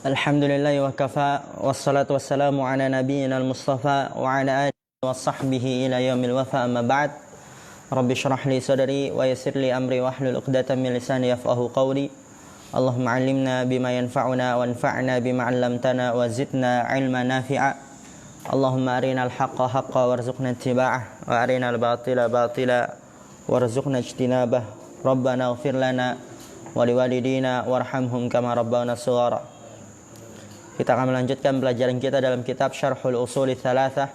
Alhamdulillahi wa kafa, wassalatu wassalamu ala nabiyyina al-mustafa wa ala alihi wa sahbihi ila yaumil wafa, amma ba'd. Rabbi shrah li sadri wa yassir li amri wahlul 'uqdatam min lisani yafqahu qawli. Allahumma 'allimna bima yanfa'una wanfa'na bima 'allamtana wa zidna 'ilman nafi'a. Allahumma arinal haqqa haqqan warzuqna ittiba'ah wa arinal batila batila warzuqna ijtinabah. Rabbana ighfir lana wa liwalidina warhamhum kama rabbana shighara. Kita akan melanjutkan pelajaran kita dalam kitab Syarhul Ushul Tsalatsah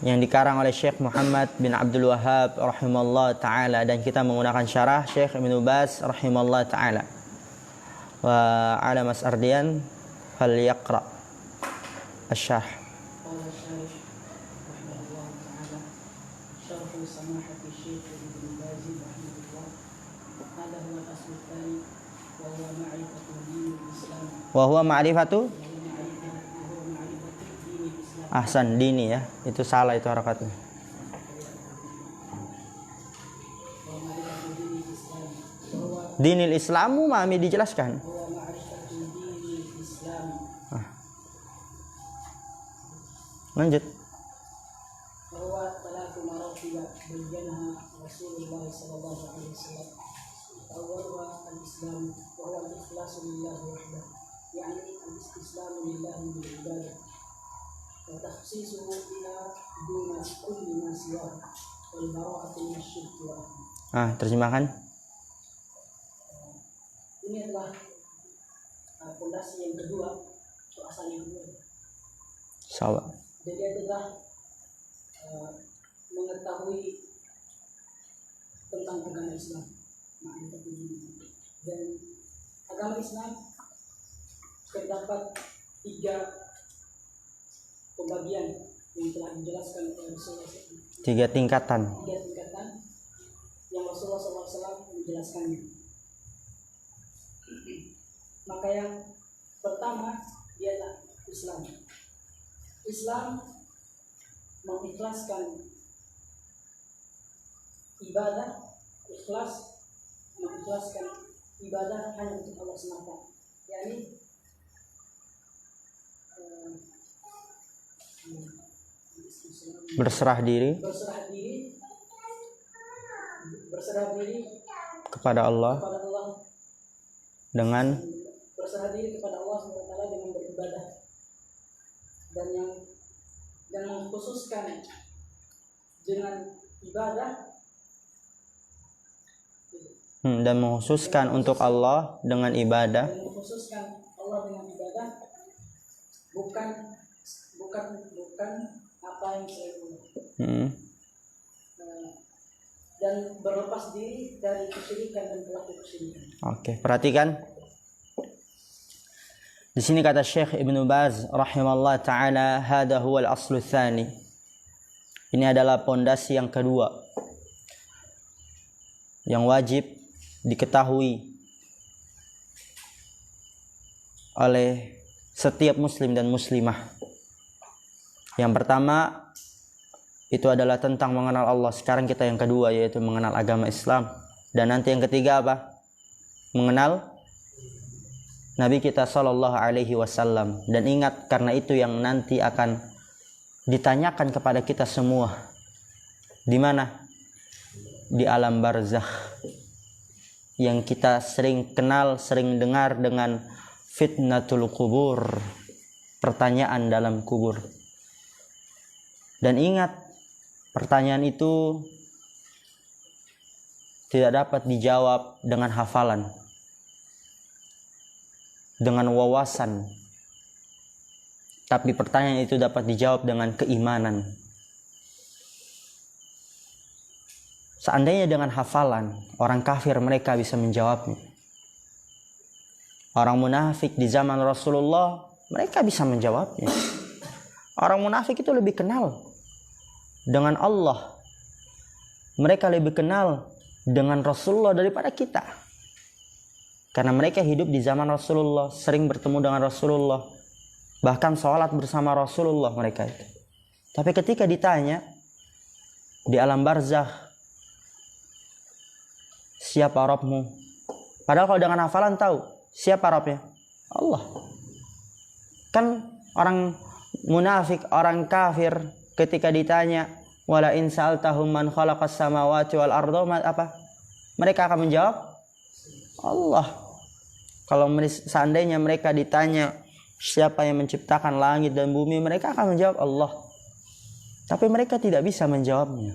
yang dikarang oleh Syekh Muhammad bin Abdul Wahhab rahimallahu taala, dan kita menggunakan syarah Syekh Ibnu Baz rahimallahu taala. Wa ala Mas Ardian falyaqra asy-syarh. Wa huwa ma'rifatu ahsan dini, ya, itu salah, itu harakatnya. Dinil Islamu mami dijelaskan. Lanjut. Bahwa talaqu maratib bayyanaha Rasulullah sallallahu alaihi wasallam. Awwaluha al-Islam wa huwa al-ikhlasu lillahi wahdahu, yani al-istislamu lillahi bil ibadah wa takhsisuhu ila duna kulli ma siwa wal bara'atu min asy-syirki wa ahli. Terjemahkan. Ini adalah fondasi yang kedua, atau asal yang kedua. Sawa. Jadi adalah mengetahui tentang agama Islam, dan agama Islam terdapat 3 pembagian yang telah dijelaskan oleh Rasulullah SAW. 3 tingkatan yang Rasulullah SAW menjelaskannya. Maka yang pertama ialah Islam. Islam mengikhlaskan ibadah, mengikhlaskan ibadah hanya untuk Allah semata, yakni berserah diri kepada Allah dengan berserah diri kepada Allah SWT dengan beribadah, dan mengkhususkan dengan ibadah dan mengkhususkan untuk Allah dengan ibadah, bukan apa yang saya dan berlepas diri dari kesyirikan dan pelaku kesyirikan. Oke, perhatikan. Di sini kata Syekh Ibnu Baz rahimallahu taala, hada huwa al-aslu tsani. Ini adalah pondasi yang kedua yang wajib diketahui oleh setiap muslim dan muslimah. Yang pertama itu adalah tentang mengenal Allah. Sekarang kita yang kedua, yaitu mengenal agama Islam. Dan nanti yang ketiga apa? Mengenal Nabi kita sallallahu alaihi wasallam. Dan ingat, karena itu yang nanti akan ditanyakan kepada kita semua. Di mana? Di alam barzakh, yang kita sering kenal, sering dengar dengan fitnatul kubur, pertanyaan dalam kubur. Dan ingat, pertanyaan itu tidak dapat dijawab dengan hafalan, dengan wawasan, tapi pertanyaan itu dapat dijawab dengan keimanan. Seandainya dengan hafalan, orang kafir mereka bisa menjawabnya. Orang munafik di zaman Rasulullah, mereka bisa menjawabnya. Orang munafik itu lebih kenal dengan Allah. Mereka lebih kenal dengan Rasulullah daripada kita. Karena mereka hidup di zaman Rasulullah, sering bertemu dengan Rasulullah. Bahkan sholat bersama Rasulullah mereka itu. Tapi ketika ditanya di alam barzakh, siapa Rabbmu? Padahal kalau dengan hafalan tahu Siapa Rabbnya? Allah. Kan orang munafik, orang kafir ketika ditanya, wala in sa'altahum man khalaqas samawati wal arda, apa? Mereka akan menjawab Allah. Kalau seandainya mereka ditanya siapa yang menciptakan langit dan bumi, mereka akan menjawab Allah. Tapi mereka tidak bisa menjawabnya.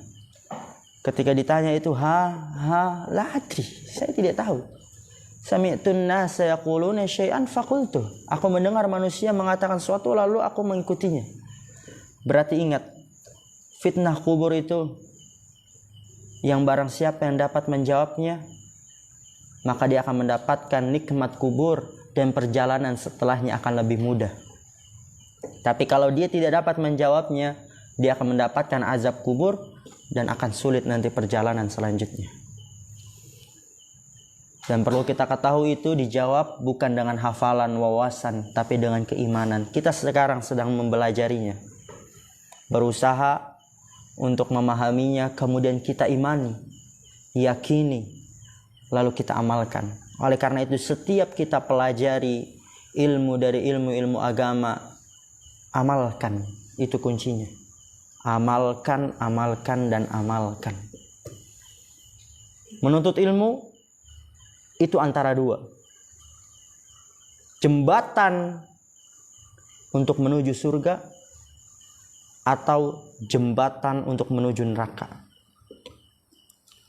Ketika ditanya itu, la adri, saya tidak tahu. Sami'tun nasa yaquluna syai'an faqultu. Aku mendengar manusia mengatakan sesuatu lalu aku mengikutinya. Berarti ingat, fitnah kubur itu yang barang siapa yang dapat menjawabnya, maka dia akan mendapatkan nikmat kubur dan perjalanan setelahnya akan lebih mudah. Tapi kalau dia tidak dapat menjawabnya, dia akan mendapatkan azab kubur dan akan sulit nanti perjalanan selanjutnya. Dan perlu kita ketahui itu dijawab bukan dengan hafalan, wawasan, tapi dengan keimanan. Kita sekarang sedang mempelajarinya, berusaha untuk memahaminya, kemudian kita imani, yakini, lalu kita amalkan. Oleh karena itu setiap kita pelajari ilmu dari ilmu-ilmu agama, amalkan. Itu kuncinya. Amalkan, amalkan, dan amalkan. Menuntut ilmu itu antara dua. Jembatan untuk menuju surga atau jembatan untuk menuju neraka.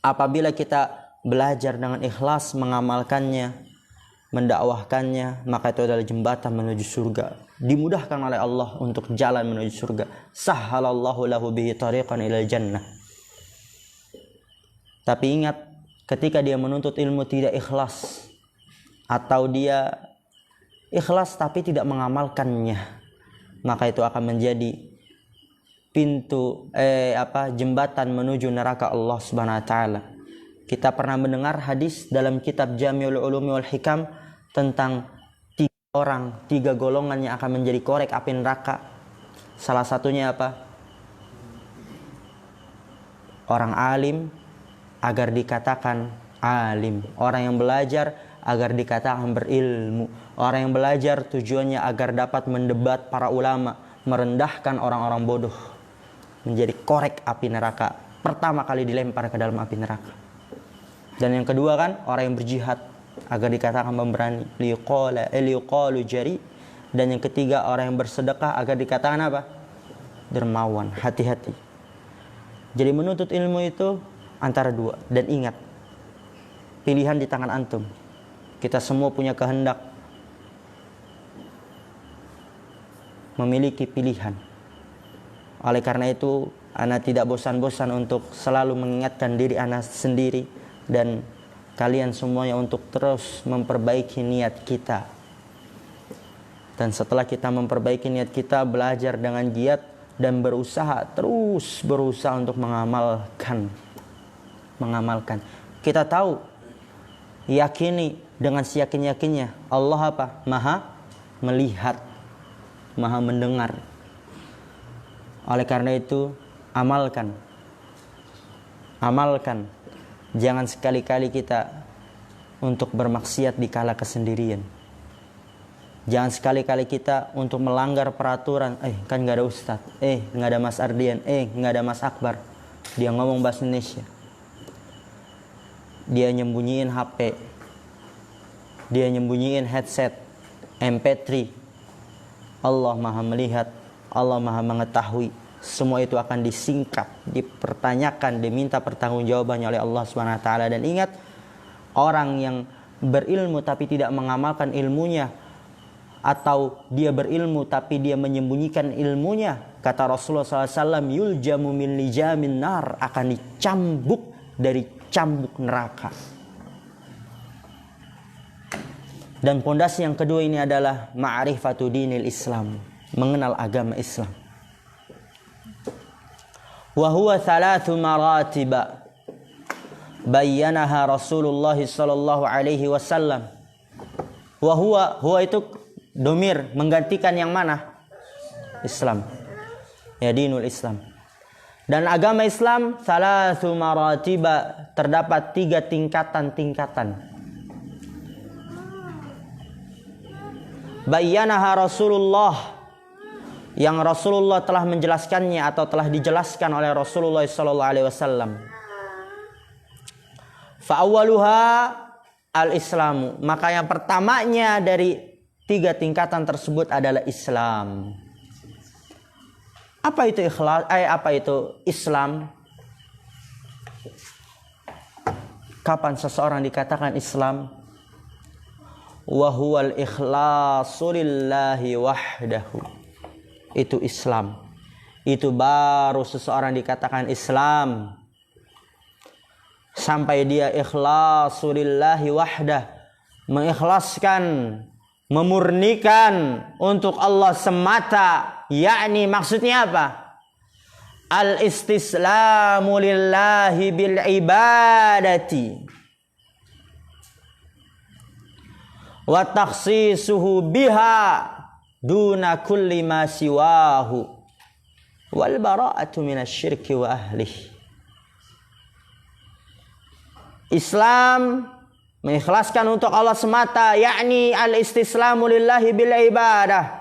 Apabila kita belajar dengan ikhlas, mengamalkannya, mendakwahkannya, maka itu adalah jembatan menuju surga. Dimudahkan oleh Allah untuk jalan menuju surga. Sahhalallahu lahu bihi tariqan ilal jannah. Tapi ingat, ketika dia menuntut ilmu tidak ikhlas, atau dia ikhlas tapi tidak mengamalkannya, maka itu akan menjadi pintu jembatan menuju neraka Allah Subhanahu wa taala. Kita pernah mendengar hadis dalam kitab Jami'ul Ulumi wal Hikam tentang 3 golongan yang akan menjadi korek api neraka. Salah satunya apa? Orang alim agar dikatakan alim, orang yang belajar agar dikatakan berilmu, orang yang belajar tujuannya agar dapat mendebat para ulama, merendahkan orang-orang bodoh, menjadi korek api neraka, pertama kali dilempar ke dalam api neraka. Dan yang kedua kan orang yang berjihad agar dikatakan pemberani, liqalu jari. Dan yang ketiga orang yang bersedekah agar dikatakan apa? Dermawan, hati-hati. Jadi menuntut ilmu itu antara dua. Dan ingat, pilihan di tangan antum. Kita semua punya kehendak memiliki pilihan. Oleh karena itu, ana tidak bosan-bosan untuk selalu mengingatkan diri ana sendiri dan kalian semuanya untuk terus memperbaiki niat kita. Dan setelah kita memperbaiki niat kita, belajar dengan giat dan terus berusaha untuk mengamalkan. Kita tahu, yakini dengan seyakin-yakinnya Allah apa? Maha melihat, Maha mendengar. Oleh karena itu, amalkan. Jangan sekali-kali kita untuk bermaksiat di kala kesendirian. Jangan sekali-kali kita untuk melanggar peraturan. Kan nggak ada ustadz. Nggak ada Mas Ardian. Nggak ada Mas Akbar. Dia ngomong bahasa Indonesia. Dia nyembunyiin HP. Dia nyembunyiin headset, MP3. Allah Maha melihat. Allah Maha mengetahui. Semua itu akan disingkap, dipertanyakan, diminta pertanggungjawabannya oleh Allah Subhanahu wa taala. Dan ingat, orang yang berilmu tapi tidak mengamalkan ilmunya, atau dia berilmu tapi dia menyembunyikan ilmunya, kata Rasulullah SAW, yuljamu min lijamin nar, akan dicambuk dari cambuk neraka. Dan pondasi yang kedua ini adalah ma'rifatu dinil Islam, mengenal agama Islam. Wa huwa 3 maratiba bayyanaha Rasulullah sallallahu alaihi wasallam. Wa huwa itu domir menggantikan yang mana? Islam. Ya, dinul Islam. Dan agama Islam 3 maratiba, terdapat 3 tingkatan-tingkatan. bayyanaha Rasulullah, yang Rasulullah telah menjelaskannya atau telah dijelaskan oleh Rasulullah sallallahu alaihi wasallam. Fa awwaluha al-islamu, maka yang pertamanya dari 3 tingkatan tersebut adalah Islam. Apa itu ikhlas? Apa itu Islam? Kapan seseorang dikatakan Islam? Wa huwal ikhlasu lillahi wahdahu. Itu Islam. Itu baru seseorang dikatakan Islam. Sampai dia ikhlasu lillahi wahdah, mengikhlaskan, memurnikan untuk Allah semata. Yakni maksudnya apa? Al-istislamu lillahi bil ibadati wa takhsisuhu biha duna kulli ma siwahu wal bara'atu minasyirki wa ahlihi. Islam mengikhlaskan untuk Allah semata, yakni al-istislamu lillahi bil ibadah,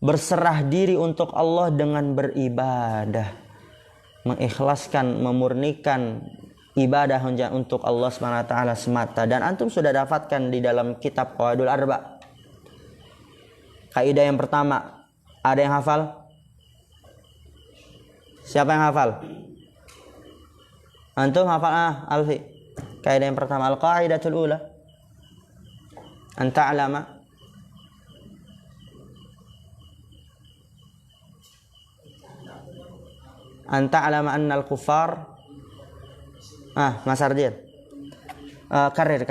berserah diri untuk Allah dengan beribadah, mengikhlaskan, memurnikan ibadah hanya untuk Allah SWT semata. Dan antum sudah dapatkan di dalam kitab Qawaidul Arba. Kaidah yang pertama, ada yang hafal? Siapa yang hafal? Antum hafal? Alfi. Kaidah yang pertama, al-qaidatul ula an ta'lama anna al-kuffar. Mas Ardian. Karir.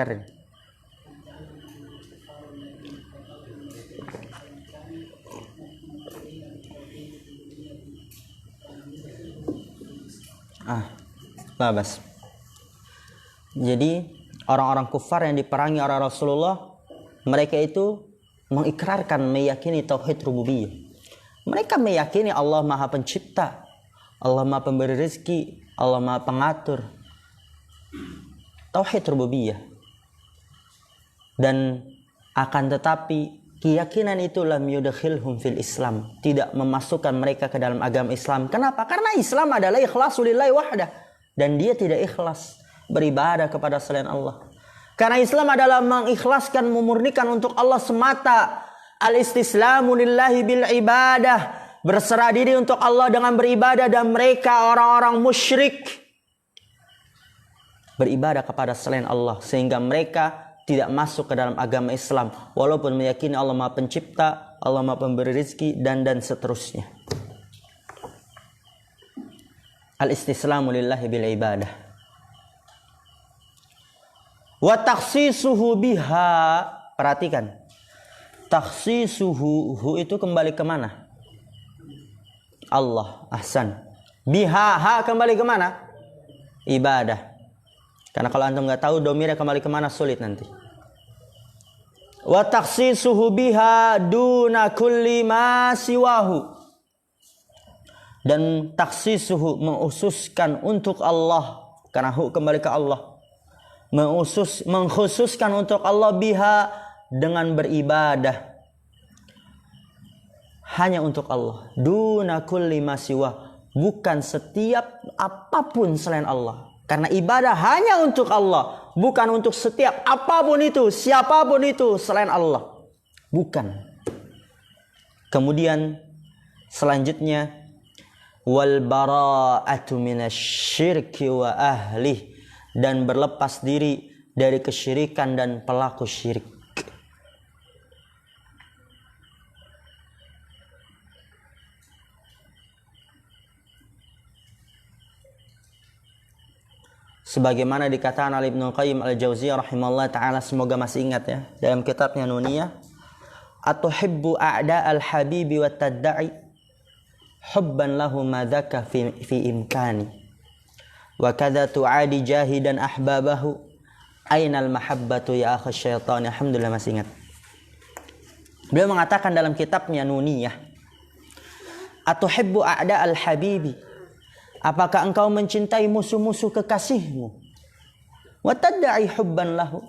Babas. Jadi orang-orang kufar yang diperangi oleh Rasulullah, mereka itu mengikrarkan, meyakini tauhid rububiyah. Mereka meyakini Allah Maha Pencipta, Allah Maha Pemberi rezeki, Allah Maha Pengatur. Tauhid rububiyah. Dan akan tetapi keyakinan itu lam yudkhilhum fil Islam, tidak memasukkan mereka ke dalam agama Islam. Kenapa? Karena Islam adalah ikhlasul lillahi wahdah, dan dia tidak ikhlas beribadah kepada selain Allah. Karena Islam adalah mengikhlaskan, memurnikan untuk Allah semata. Al-istislamu lillahi bil ibadah, berserah diri untuk Allah dengan beribadah. Dan mereka orang-orang musyrik beribadah kepada selain Allah, sehingga mereka tidak masuk ke dalam agama Islam walaupun meyakini Allah Maha Pencipta, Allah Maha Pemberi rezeki, dan seterusnya. Al-istislamu lillahi bil ibadah. Wa takhsisuhu biha, perhatikan, takhsisuhu itu kembali ke mana? Allah. Ahsan. Biha kembali ke mana? Ibadah. Karena kalau antum nggak tahu domirnya kembali ke mana, sulit nanti. Wa takhsisuhu biha duna kulli ma siwahu, dan takhsisuhu mengkhususkan untuk Allah, karena kembali ke Allah. Mengkhususkan untuk Allah biha, dengan beribadah hanya untuk Allah. Duna kulli ma siwa, bukan setiap apapun selain Allah. Karena ibadah hanya untuk Allah, bukan untuk setiap apapun itu, siapapun itu selain Allah. Bukan. Kemudian selanjutnya, wal bara'atu minasyirki wa ahlihi, dan berlepas diri dari kesyirikan dan pelaku syirik. Sebagaimana dikatakan oleh Ibnu Qayyim al-Jauziyah rahimahullah ta'ala, semoga masih ingat ya, dalam kitabnya Nuniyah, atuhibbu a'da'al habibi wa tadda'i hubban lahu madaka fi imkani wa kadza tu'adi jahidan ahbabahu ainal mahabbatu ya akhi syaitan. Alhamdulillah masih ingat. Beliau mengatakan dalam kitabnya Nuniyah, atuhibbu a'da'al habibi, apakah engkau mencintai musuh-musuh kekasihmu? Wa tadda'i hubban lahu,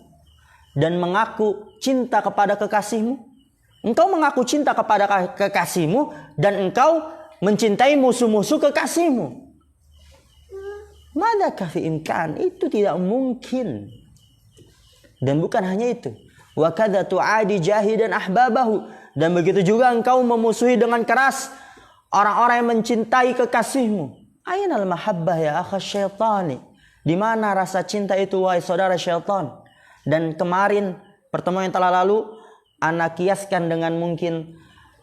dan mengaku cinta kepada kekasihmu? Engkau mengaku cinta kepada kekasihmu dan engkau mencintai musuh-musuh kekasihmu. Madza fi imkan? Itu tidak mungkin. Dan bukan hanya itu. Wa kadza tu'adi jahidan ahbabahu. Dan begitu juga engkau memusuhi dengan keras orang-orang yang mencintai kekasihmu. Ainal mahabbah ya akha syaitani? Di mana rasa cinta itu wahai saudara syaitan? Dan kemarin pertemuan yang telah lalu ana kiaskan dengan mungkin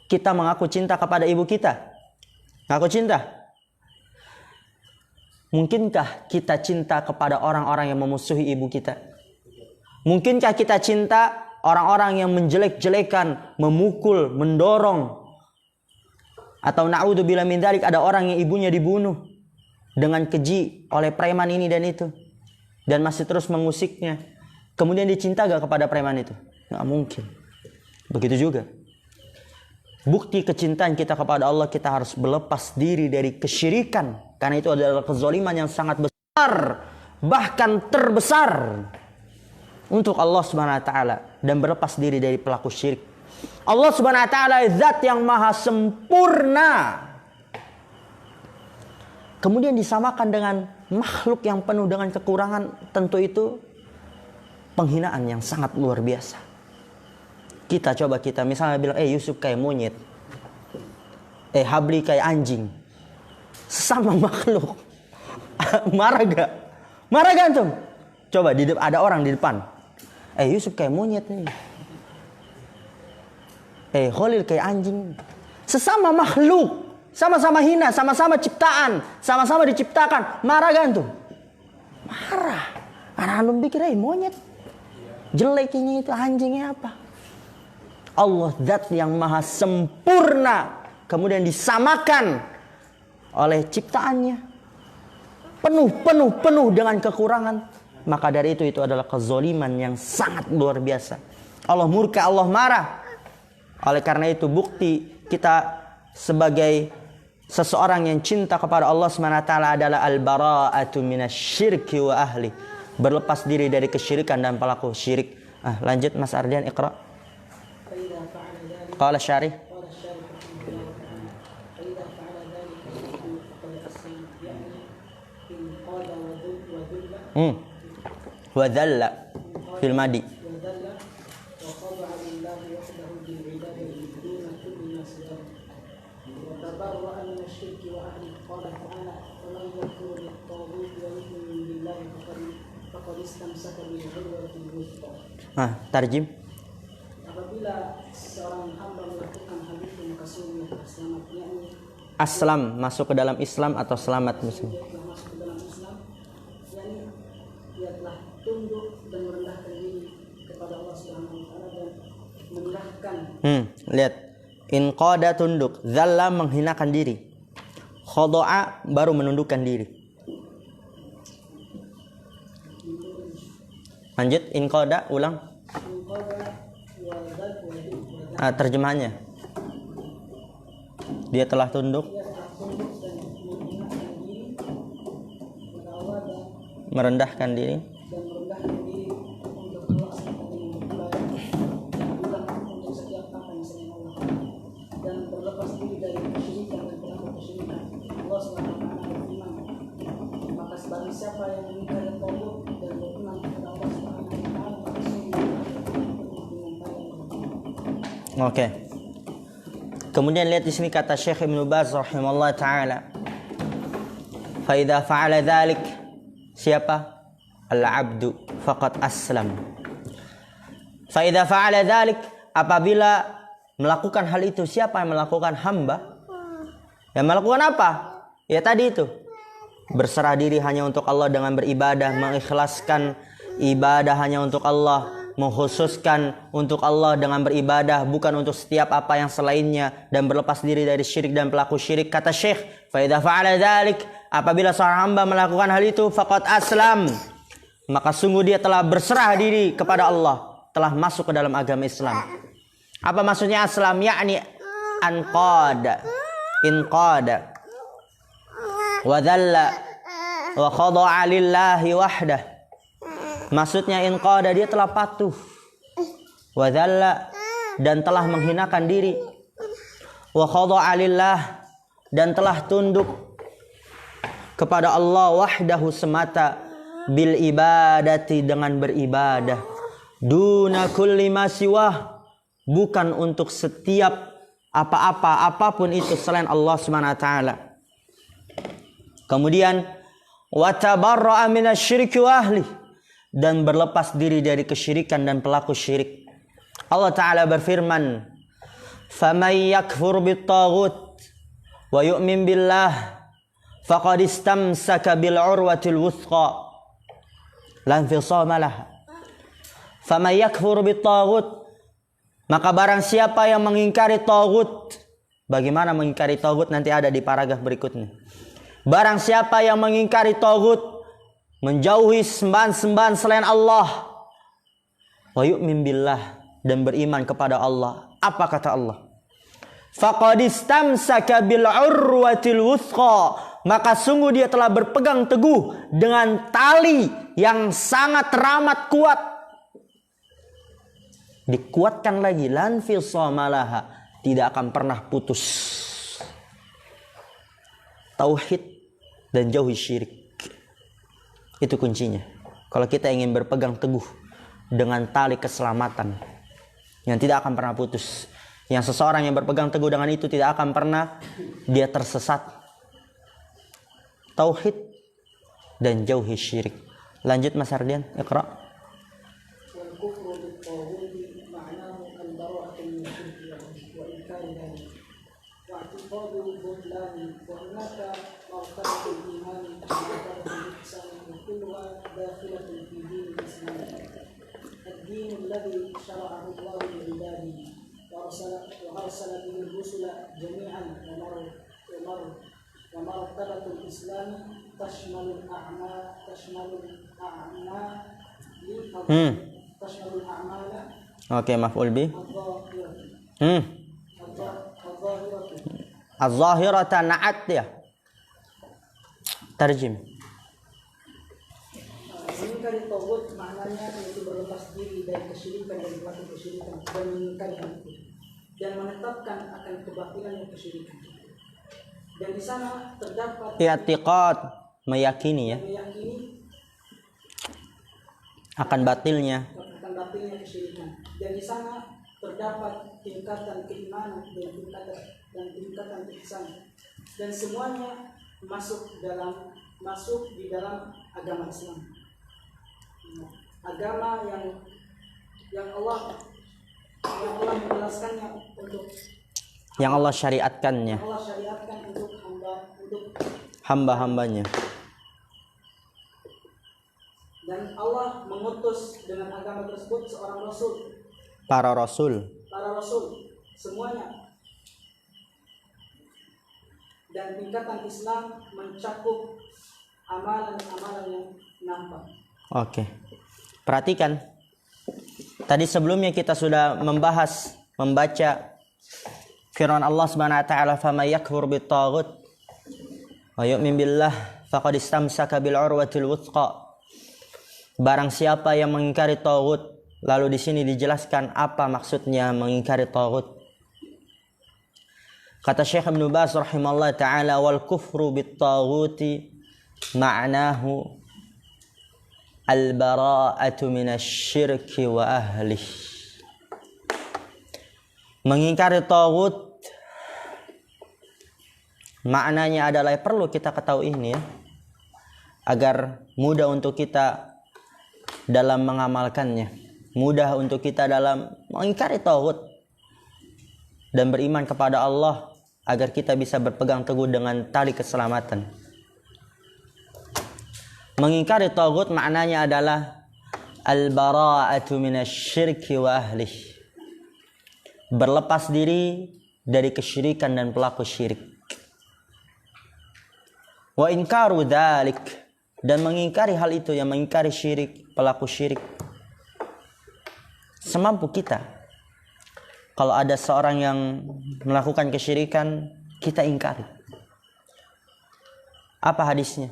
kita mengaku cinta kepada ibu kita. Ngaku cinta. Mungkinkah kita cinta kepada orang-orang yang memusuhi ibu kita? Mungkinkah kita cinta orang-orang yang menjelek-jelekan, memukul, mendorong? Atau na'udzubillah min dzalik, ada orang yang ibunya dibunuh dengan keji oleh preman ini dan itu, dan masih terus mengusiknya. Kemudian dicinta gak kepada preman itu? Nggak mungkin. Begitu juga bukti kecintaan kita kepada Allah, kita harus berlepas diri dari kesyirikan, karena itu adalah kezaliman yang sangat besar, bahkan terbesar untuk Allah Subhanahu wa taala, dan berlepas diri dari pelaku syirik. Allah Subhanahu wa taala zat yang maha sempurna, kemudian disamakan dengan makhluk yang penuh dengan kekurangan, tentu itu penghinaan yang sangat luar biasa. Kita misalnya bilang, Yusuf kayak monyet, Habli kayak anjing, sesama makhluk. Marah gak? Marah gak antum? Coba ada orang di depan, Yusuf kayak monyet nih, Khalil kayak anjing. Sesama makhluk, sama-sama hina, sama-sama ciptaan, sama-sama diciptakan. Marah gak antum? Marah. Karena antum pikir monyet, jeleknya itu, anjingnya apa? Allah zat yang maha sempurna kemudian disamakan oleh ciptaannya, penuh dengan kekurangan. Maka dari itu adalah kezaliman yang sangat luar biasa. Allah murka, Allah marah. Oleh karena itu bukti kita sebagai seseorang yang cinta kepada Allah SWT adalah al-bara'atu minasyirki wa ahli, berlepas diri dari kesyirikan dan pelaku syirik. Lanjut Mas Ardian, Iqra. Qala syarih wa dhalla fil madi tarjim. Apabila seorang hamba melakukan hal itu maka sungguh selamat, yakni aslam, masuk ke dalam Islam atau selamat muslim. Masuk ke dalam Islam, yakni dia telah tunduk dan merendahkan diri kepada Allah Subhanahu wa taala dan merendahkan. Lihat, inqada tunduk, dzalla menghinakan diri, khada'a baru menundukkan diri. Lanjut, inqada, ulang. Terjemahannya, dia telah tunduk, merendahkan diri, dan berlepas diri dari kesyirikan dan pelaku kesyirikan. Allah Subhanahu wa taala berfirman, maka barang siapa yang mengingkari tauhid dan beriman kepada Allah Subhanahu wa taala, maka sungguh Oke. Kemudian lihat di sini kata Syekh Ibnu Baz rahimahullah taala, fa idza fa'ala dzalik, siapa? Al-'abdu faqad aslam. Fa idza fa'ala dzalik, apabila melakukan hal itu, siapa yang melakukan? Hamba. Yang melakukan apa? Ya tadi itu, berserah diri hanya untuk Allah dengan beribadah, mengikhlaskan ibadah hanya untuk Allah, mengkhususkan untuk Allah dengan beribadah, bukan untuk setiap apa yang selainnya, dan berlepas diri dari syirik dan pelaku syirik. Kata Syekh, fa idza fa'ala dzalik, apabila seorang hamba melakukan hal itu, faqad aslam, maka sungguh dia telah berserah diri kepada Allah, telah masuk ke dalam agama Islam. Apa maksudnya aslam? Yakni anqada, inqada, wa dhalla, wa khada'a lillahi wahdah. Maksudnya inqada, dia telah patuh, wa dhalla, dan telah menghinakan diri, wa khada'a lillah dan telah tunduk kepada Allah wahdahu semata, bil ibadati dengan beribadah, duna kulli ma siwah bukan untuk setiap apa-apa apapun itu selain Allah Subhanahu wa taala. Kemudian wa tabarra'a minasyirki wa ahli dan berlepas diri dari kesyirikan dan pelaku syirik. Allah taala berfirman, "Faman yakfur bit-taghut wa yu'min billah faqad istamsaka bil urwatil wuthqa la infisama laha." Faman yakfur bit-taghut, maka barang siapa yang mengingkari taghut. Bagaimana mengingkari taghut nanti ada di paragraf berikutnya. Barang siapa yang mengingkari taghut, menjauhi sembahan-sembahan selain Allah, wa yu'min billah dan beriman kepada Allah. Apa kata Allah? Faqad istamsaka bil urwatil wuthqa, maka sungguh dia telah berpegang teguh dengan tali yang sangat teramat kuat. Dikuatkan lagi, lan fisama laha, tidak akan pernah putus. Tauhid dan jauhi syirik. Itu kuncinya. Kalau kita ingin berpegang teguh dengan tali keselamatan yang tidak akan pernah putus, yang seseorang yang berpegang teguh dengan itu tidak akan pernah dia tersesat. Tauhid dan jauhi syirik. Lanjut Mas Ardian, Iqra. الدين الذي شرعه الله لعباده وأرسل به الرسل جميعا ومرتبة الإسلام تشمل الأعمال Oke, maf'ul bi. الظاهرة Az-zahirata na'at ya. Tarjim. Mengingkari taghut maknanya yaitu berlepas diri dari kesyirikan dan pelaku kesyirikan dan mengingkari itu dan menetapkan akan kebatilan dan kesyirikan. Dan di sana terdapat I'tiqad, meyakini ya, meyakini akan batilnya kesyirikan. Dan di sana terdapat tingkatan keimanan dan tingkatan ihsan. Dan semuanya masuk di dalam agama Islam. Agama yang Allah menjelaskannya untuk yang Allah syariatkannya, Allah syariatkan untuk hamba-hambanya. Dan Allah mengutus dengan agama tersebut seorang rasul. Para rasul semuanya. Dan tingkatan Islam mencakup amalan-amalan yang nampak. Oke. Perhatikan. Tadi sebelumnya kita sudah membaca firman Allah Subhanahu wa taala, "Faman yakfur bit-taghut wa yu'min billah faqad istamsaka bil urwatil wuthqa." Barang siapa yang mengingkari taghut. Lalu di sini dijelaskan apa maksudnya mengingkari taghut. Kata Syekh Ibnu Baz rahimahullah taala, "Wal kufru bit-taghuti ma'nahu al-bara'atu minasyirki wa ahlih." Mengingkari taghut maknanya adalah, perlu kita ketahui ini ya, agar mudah untuk kita dalam mengamalkannya, mudah untuk kita dalam mengingkari taghut dan beriman kepada Allah, agar kita bisa berpegang teguh dengan tali keselamatan. Mengingkari taghut maknanya adalah al-bara'atu minasyirki wa ahlih, berlepas diri dari kesyirikan dan pelaku syirik. Wa inkaru dzalik, dan mengingkari hal itu, yang mengingkari syirik, pelaku syirik, semampu kita. Kalau ada seorang yang melakukan kesyirikan, kita ingkari. Apa hadisnya?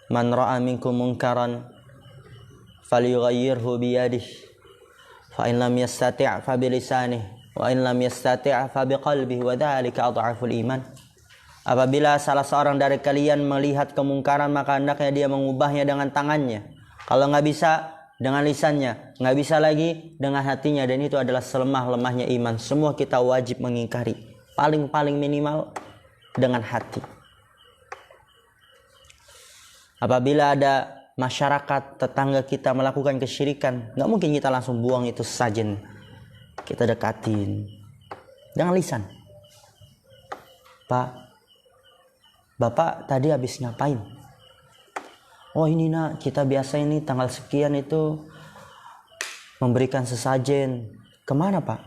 Man ra'a minkum munkaran falyughayyirhu biyadihi fa in lam yastati' fa bi lisanihi wa in lam yastati' fa bi qalbihi wa dzalika adhaful iman. Apabila salah seorang dari kalian melihat kemungkaran, maka hendaknya dia mengubahnya dengan tangannya. Kalau nggak bisa, dengan lisannya. Nggak bisa lagi, dengan hatinya. Dan itu adalah selemah-lemahnya iman. Semua kita wajib mengingkari. Paling-paling minimal dengan hati. Apabila ada masyarakat, tetangga kita melakukan kesyirikan, nggak mungkin kita langsung buang itu sesajen. Kita dekatin. Dengan lisan. Pak, Bapak tadi habis ngapain? Oh ini nak, kita biasa ini tanggal sekian itu memberikan sesajen. Kemana Pak?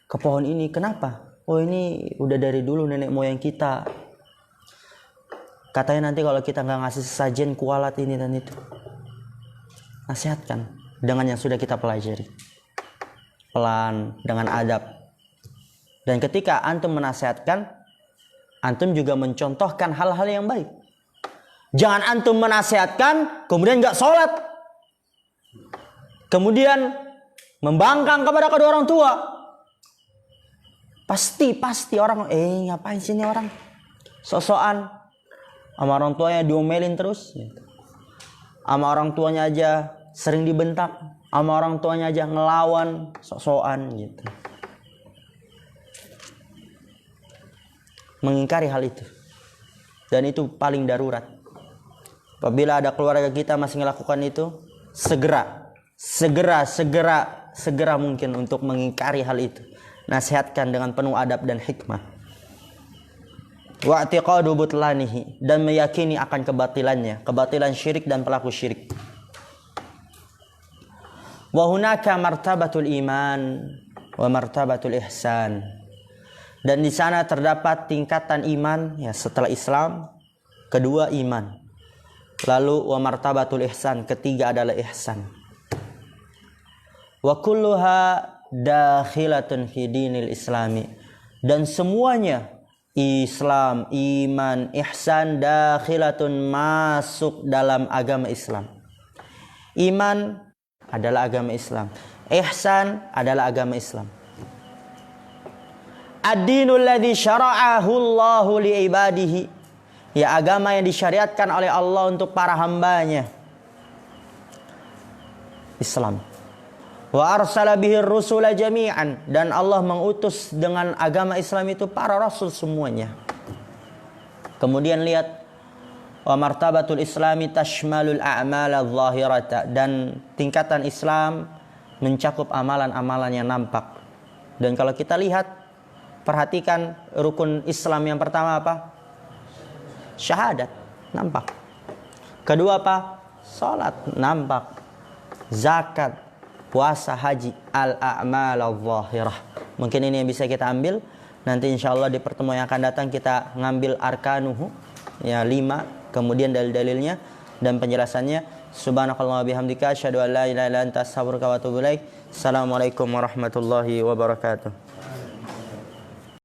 Ke pohon ini. Kenapa? Oh ini udah dari dulu nenek moyang kita. Katanya nanti kalau kita nggak ngasih sesajen kualat ini dan itu. Nasihatkan dengan yang sudah kita pelajari. Pelan, dengan adab. Dan ketika antum menasihatkan, antum juga mencontohkan hal-hal yang baik. Jangan antum menasihatkan, kemudian nggak sholat. Kemudian membangkang kepada kedua orang tua. Pasti orang, ngapain sini orang? Sosokan. Sama orang tuanya diomelin terus. Sama orang tuanya aja sering dibentak. Sama orang tuanya aja ngelawan, sosokan gitu. Mengingkari hal itu. Dan itu paling darurat. Apabila ada keluarga kita masih melakukan itu, segera mungkin untuk mengingkari hal itu. Nasihatkan dengan penuh adab dan hikmah. Wa'tiqadu butlanihi, dan meyakini akan kebatilannya, kebatilan syirik dan pelaku syirik. Wa hunaka martabatul iman wa martabatul ihsan. Dan di sana terdapat tingkatan iman, ya setelah Islam, kedua iman. Lalu wa martabatul ihsan, ketiga adalah ihsan. Wa kulluha dakhilatun fi dinil islami. Dan semuanya Islam, iman, ihsan dakhilatun masuk dalam agama Islam. Iman adalah agama Islam. Ihsan adalah agama Islam. Ad-dinul ladzi syara'ahu Allahu li ibadihi. Ya, agama yang disyariatkan oleh Allah untuk para hambanya. Islam. Wa arsala bihi ar-rusula jami'an, dan Allah mengutus dengan agama Islam itu para rasul semuanya. Kemudian lihat wa martabatul islami tashmalul a'mal adh-dhahirata, dan tingkatan Islam mencakup amalan-amalan yang nampak. Dan kalau kita lihat, perhatikan rukun Islam yang pertama apa? Syahadat, nampak. Kedua apa? Salat, nampak. Zakat, puasa, haji, al-a'mal adh-dhahirah. Mungkin ini yang bisa kita ambil. Nanti insyaallah di pertemuan yang akan datang kita ngambil arkanuhu, ya 5, kemudian dalil-dalilnya dan penjelasannya. Subhanakallah bihamdika asyhadu an la ilaha illa anta astaghfiruka wa atubu ilaik. Assalamualaikum warahmatullahi wabarakatuh.